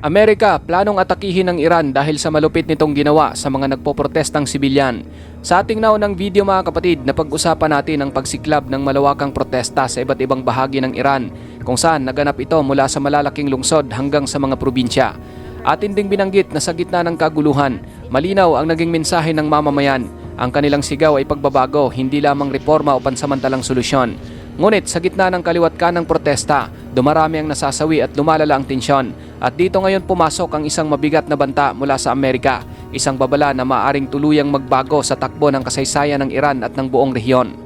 Amerika, planong atakihin ng Iran dahil sa malupit nitong ginawa sa mga nagpoprotestang sibilyan. Sa ating naunang video mga kapatid, napag-usapan natin ang pagsiklab ng malawakang protesta sa iba't ibang bahagi ng Iran kung saan naganap ito mula sa malalaking lungsod hanggang sa mga probinsya. Atin ding binanggit na sa gitna ng kaguluhan, malinaw ang naging mensahe ng mamamayan. Ang kanilang sigaw ay pagbabago, hindi lamang reforma o pansamantalang solusyon. Ngunit sa gitna ng kaliwat kanang protesta, dumarami ang nasasawi at lumalala ang tensyon. At dito ngayon pumasok ang isang mabigat na banta mula sa Amerika, isang babala na maaaring tuluyang magbago sa takbo ng kasaysayan ng Iran at ng buong rehiyon.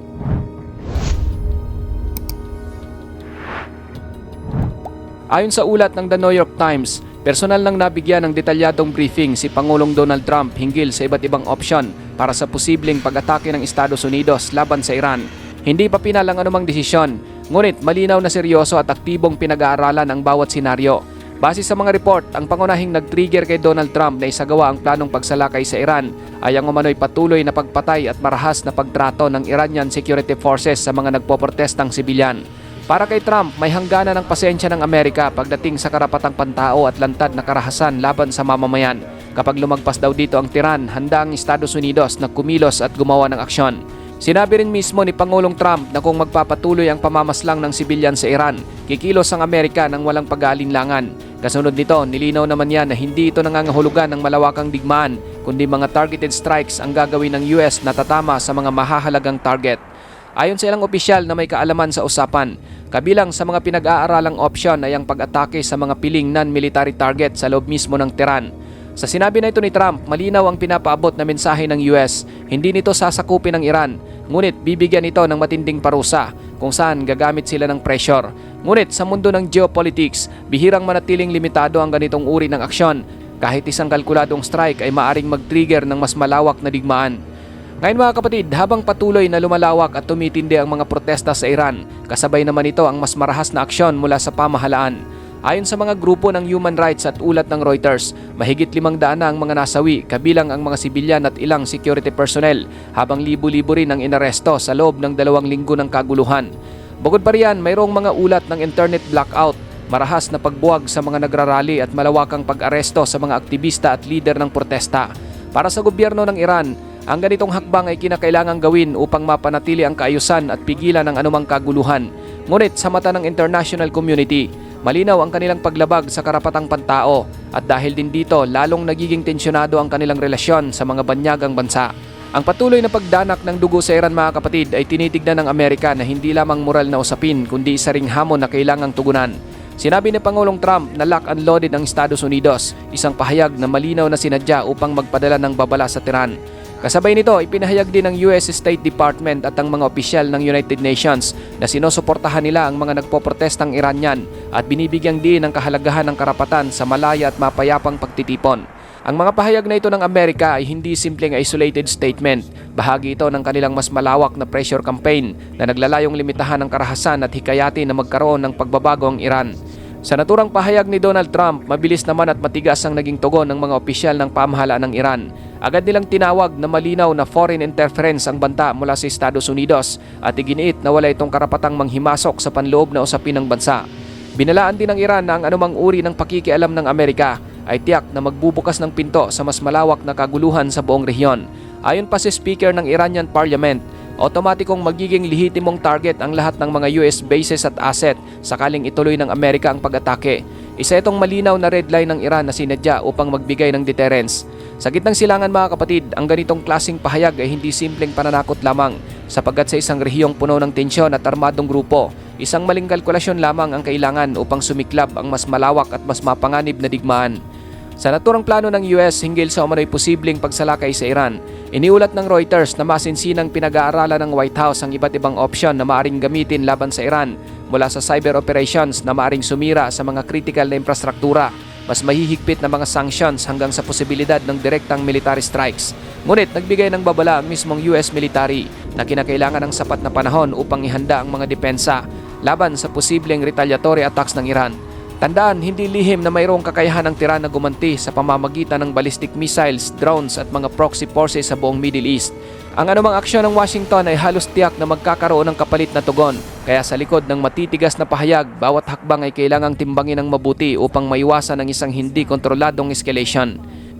Ayon sa ulat ng The New York Times, personal nang nabigyan ng detalyadong briefing si Pangulong Donald Trump hinggil sa iba't ibang opsyon para sa posibleng pag-atake ng Estados Unidos laban sa Iran. Hindi pa pinalang anumang desisyon, ngunit malinaw na seryoso at aktibong pinag-aaralan ang bawat senaryo. Base sa mga report, ang pangunahing nag-trigger kay Donald Trump na isagawa ang planong pagsalakay sa Iran ay ang umano'y patuloy na pagpatay at marahas na pagtrato ng Iranian Security Forces sa mga nagpoprotestang sibilyan. Para kay Trump, may hangganan ng pasensya ng Amerika pagdating sa karapatang pantao at lantad na karahasan laban sa mamamayan. Kapag lumagpas daw dito ang tiran, handa ang Estados Unidos na kumilos at gumawa ng aksyon. Sinabi rin mismo ni Pangulong Trump na kung magpapatuloy ang pamamaslang ng sibilyan sa Iran, kikilos ang Amerika ng walang pag-aalinlangan. Kasunod nito, nilinaw naman yan na hindi ito nangangahulugan ng malawakang digmaan, kundi mga targeted strikes ang gagawin ng US na tatama sa mga mahahalagang target. Ayon sa ilang opisyal na may kaalaman sa usapan, kabilang sa mga pinag-aaralang opsyon ay ang pag-atake sa mga piling non-military target sa loob mismo ng Tehran. Sa sinabi na ito ni Trump, malinaw ang pinapaabot na mensahe ng US, hindi nito sasakupin ng Iran, ngunit bibigyan ito ng matinding parusa kung saan gagamit sila ng pressure. Ngunit sa mundo ng geopolitics, bihirang manatiling limitado ang ganitong uri ng aksyon. Kahit isang kalkuladong strike ay maaring mag-trigger ng mas malawak na digmaan. Ngayon mga kapatid, habang patuloy na lumalawak at tumitindi ang mga protesta sa Iran, kasabay naman ito ang mas marahas na aksyon mula sa pamahalaan. Ayon sa mga grupo ng human rights at ulat ng Reuters, mahigit 500 na ang mga nasawi, kabilang ang mga sibilyan at ilang security personnel, habang libo-libo rin ang inaresto sa loob ng 2 linggo ng kaguluhan. Bukod pa riyan, mayroong mga ulat ng internet blackout, marahas na pagbuwag sa mga nagrarally at malawakang pag-aresto sa mga aktivista at lider ng protesta. Para sa gobyerno ng Iran, ang ganitong hakbang ay kinakailangang gawin upang mapanatili ang kaayusan at pigilan ang anumang kaguluhan. Ngunit sa mata ng international community, malinaw ang kanilang paglabag sa karapatang pantao at dahil din dito lalong nagiging tensyonado ang kanilang relasyon sa mga banyagang bansa. Ang patuloy na pagdanak ng dugo sa Iran mga kapatid ay tinitignan ng Amerika na hindi lamang moral na usapin kundi isa ring hamon na kailangang tugunan. Sinabi ni Pangulong Trump na lock and loaded ang Estados Unidos, isang pahayag na malinaw na sinadya upang magpadala ng babala sa Tehran. Kasabay nito, ipinahayag din ng US State Department at ang mga opisyal ng United Nations na sinusuportahan nila ang mga nagpoprotestang Iranian at binibigyang diin ang kahalagahan ng karapatan sa malaya at mapayapang pagtitipon. Ang mga pahayag na ito ng Amerika ay hindi simpleng isolated statement. Bahagi ito ng kanilang mas malawak na pressure campaign na naglalayong limitahan ang karahasan at hikayatin na magkaroon ng pagbabago ang Iran. Sa naturang pahayag ni Donald Trump, mabilis naman at matigas ang naging tugon ng mga opisyal ng pamahalaan ng Iran. Agad nilang tinawag na malinaw na foreign interference ang banta mula sa Estados Unidos at iginiit na wala itong karapatang manghimasok sa panloob na usapin ng bansa. Binalaan din ng Iran na ang anumang uri ng pakikialam ng Amerika ay tiyak na magbubukas ng pinto sa mas malawak na kaguluhan sa buong rehiyon. Ayon pa si Speaker ng Iranian Parliament, otomatikong magiging lehitimong target ang lahat ng mga US bases at asset sakaling ituloy ng Amerika ang pag-atake. Isa itong malinaw na red line ng Iran na sinadya upang magbigay ng deterrence. Sa gitnang silangan mga kapatid, ang ganitong klaseng pahayag ay hindi simpleng pananakot lamang sapagkat sa isang rehiyong puno ng tensyon at armadong grupo, isang maling kalkulasyon lamang ang kailangan upang sumiklab ang mas malawak at mas mapanganib na digmaan. Sa naturang plano ng US hinggil sa umano'y posibleng pagsalakay sa Iran, iniulat ng Reuters na masinsinang pinag-aaralan ng White House ang iba't ibang opsyon na maaring gamitin laban sa Iran, mula sa cyber operations na maaring sumira sa mga critical na infrastruktura, mas mahihigpit na mga sanctions hanggang sa posibilidad ng direktang military strikes. Ngunit nagbigay ng babala ang mismong US military na kinakailangan ng sapat na panahon upang ihanda ang mga depensa laban sa posibleng retaliatory attacks ng Iran. Tandaan, hindi lihim na mayroong kakayahan ng Tehran na gumanti sa pamamagitan ng ballistic missiles, drones at mga proxy forces sa buong Middle East. Ang anumang aksyon ng Washington ay halos tiyak na magkakaroon ng kapalit na tugon. Kaya sa likod ng matitigas na pahayag, bawat hakbang ay kailangang timbangin ng mabuti upang maiwasan ang isang hindi kontroladong escalation.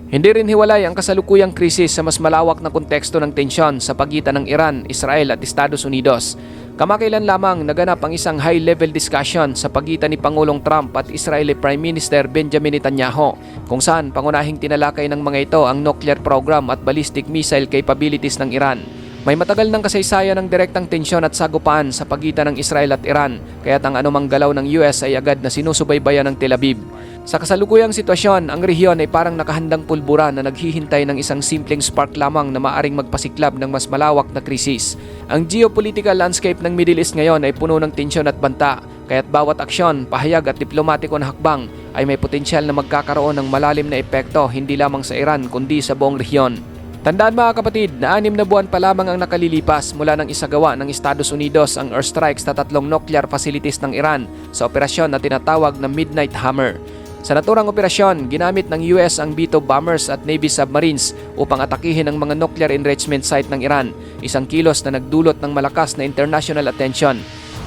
Hindi rin hiwalay ang kasalukuyang krisis sa mas malawak na konteksto ng tensyon sa pagitan ng Iran, Israel at Estados Unidos. Kamakailan lamang naganap ang isang high-level discussion sa pagitan ni Pangulong Trump at Israeli Prime Minister Benjamin Netanyahu, kung saan pangunahing tinalakay ng mga ito ang nuclear program at ballistic missile capabilities ng Iran. May matagal ng kasaysayan ng direktang tensyon at sagupaan sa pagitan ng Israel at Iran, kaya't ang anumang galaw ng US ay agad na sinusubaybayan ng Tel Aviv. Sa kasalukuyang sitwasyon, ang rehiyon ay parang nakahandang pulbura na naghihintay ng isang simpleng spark lamang na maaring magpasiklab ng mas malawak na krisis. Ang geopolitical landscape ng Middle East ngayon ay puno ng tensyon at banta, kaya't bawat aksyon, pahayag at diplomatiko na hakbang ay may potensyal na magkakaroon ng malalim na epekto hindi lamang sa Iran kundi sa buong rehiyon. Tandaan mga kapatid na 6 na buwan pa lamang ang nakalilipas mula ng isagawa ng Estados Unidos ang airstrikes sa 3 nuclear facilities ng Iran sa operasyon na tinatawag na Midnight Hammer. Sa naturang operasyon, ginamit ng US ang B-2 bombers at Navy submarines upang atakihin ang mga nuclear enrichment site ng Iran, isang kilos na nagdulot ng malakas na international attention.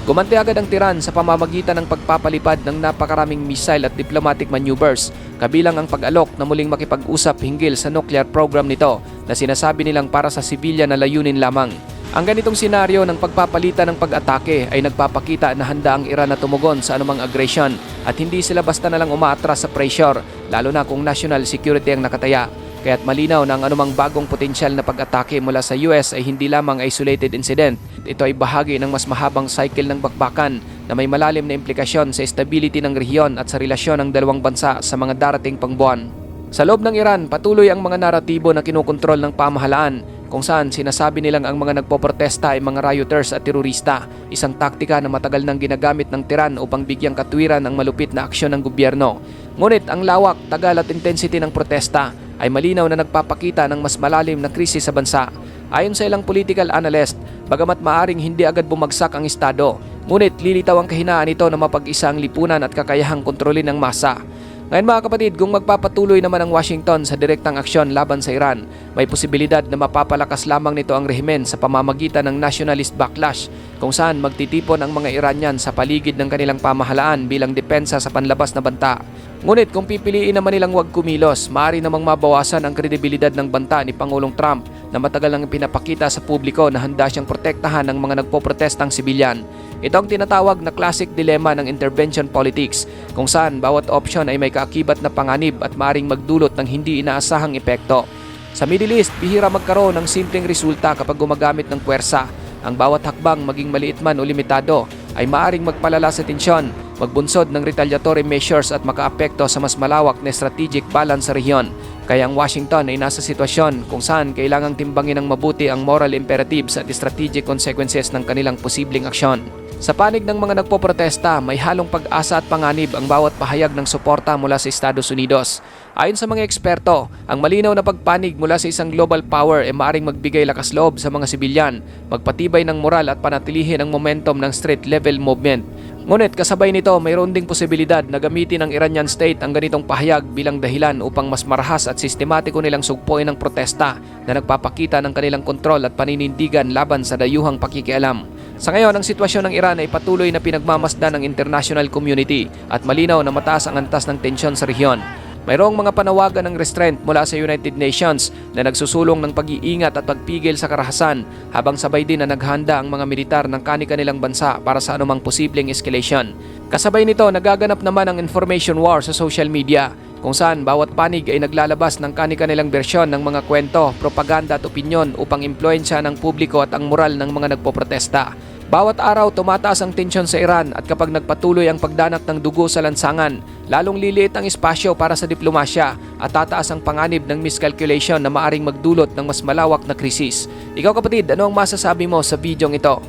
Gumanti agad ang Tehran sa pamamagitan ng pagpapalipad ng napakaraming missile at diplomatic maneuvers, kabilang ang pag-alok na muling makipag-usap hinggil sa nuclear program nito na sinasabi nilang para sa sibilyan na layunin lamang. Ang ganitong senaryo ng pagpapalitan ng pag-atake ay nagpapakita na handa ang Iran na tumugon sa anumang aggression at hindi sila basta na lang umaatras sa pressure, lalo na kung national security ang nakataya. Kaya't malinaw na ang anumang bagong potensyal na pag-atake mula sa US ay hindi lamang isolated incident. Ito ay bahagi ng mas mahabang cycle ng bakbakan na may malalim na implikasyon sa stability ng rehiyon at sa relasyon ng dalawang bansa sa mga darating pang buwan. Sa loob ng Iran, patuloy ang mga naratibo na kinukontrol ng pamahalaan kung saan sinasabi nilang ang mga nagpoprotesta ay mga rioters at terorista, isang taktika na matagal nang ginagamit ng Tehran upang bigyang katwiran ang malupit na aksyon ng gobyerno. Ngunit ang lawak, tagal at intensity ng protesta ay malinaw na nagpapakita ng mas malalim na krisis sa bansa. Ayon sa ilang political analyst, bagamat maaring hindi agad bumagsak ang estado, ngunit lilitaw ang kahinaan nito na mapag-isa ang lipunan at kakayahang kontrolin ng masa. Ngayon mga kapatid, kung magpapatuloy naman ang Washington sa direktang aksyon laban sa Iran, may posibilidad na mapapalakas lamang nito ang rehimen sa pamamagitan ng nationalist backlash, kung saan magtitipon ang mga Iranian sa paligid ng kanilang pamahalaan bilang depensa sa panlabas na banta. Ngunit kung pipiliin naman nilang huwag kumilos, maaari namang mabawasan ang kredibilidad ng banta ni Pangulong Trump na matagal nang pinapakita sa publiko na handa siyang protektahan ng mga nagpoprotestang sibilyan. Ito ang tinatawag na classic dilemma ng intervention politics, kung saan bawat option ay may kaakibat na panganib at maaring magdulot ng hindi inaasahang epekto. Sa Middle East, bihira magkaroon ng simpleng resulta kapag gumagamit ng puwersa. Ang bawat hakbang, maging maliit man o limitado, ay maaring magpalala sa tensyon, magbunsod ng retaliatory measures at makaapekto sa mas malawak na strategic balance sa rehiyon. Kaya ang Washington ay nasa sitwasyon kung saan kailangang timbangin ng mabuti ang moral imperatives at strategic consequences ng kanilang posibleng aksyon. Sa panig ng mga nagpoprotesta, may halong pag-asa at panganib ang bawat pahayag ng suporta mula sa Estados Unidos. Ayon sa mga eksperto, ang malinaw na pagpanig mula sa isang global power ay maaaring magbigay lakas loob sa mga sibilyan, magpatibay ng moral at panatilihin ang momentum ng street-level movement. Ngunit kasabay nito, mayroon ding posibilidad na gamitin ng Iranian state ang ganitong pahayag bilang dahilan upang mas marahas at sistematiko nilang sugpuin ang protesta na nagpapakita ng kanilang kontrol at paninindigan laban sa dayuhang pakikialam. Sa ngayon, ang sitwasyon ng Iran ay patuloy na pinagmamasdan ng international community at malinaw na mataas ang antas ng tensyon sa rehiyon. Mayroong mga panawagan ng restraint mula sa United Nations na nagsusulong ng pag-iingat at pagpigil sa karahasan habang sabay din na naghanda ang mga militar ng kani-kanilang bansa para sa anumang posibleng escalation. Kasabay nito, nagaganap naman ang information war sa social media kung saan bawat panig ay naglalabas ng kani-kanilang bersyon ng mga kwento, propaganda at opinyon upang impluensya ng publiko at ang moral ng mga nagpoprotesta. Bawat araw tumataas ang tensyon sa Iran at kapag nagpatuloy ang pagdanat ng dugo sa lansangan, lalong liliit ang espasyo para sa diplomasya at tataas ang panganib ng miscalculation na maaring magdulot ng mas malawak na krisis. Ikaw kapatid, ano ang masasabi mo sa bidyong ito?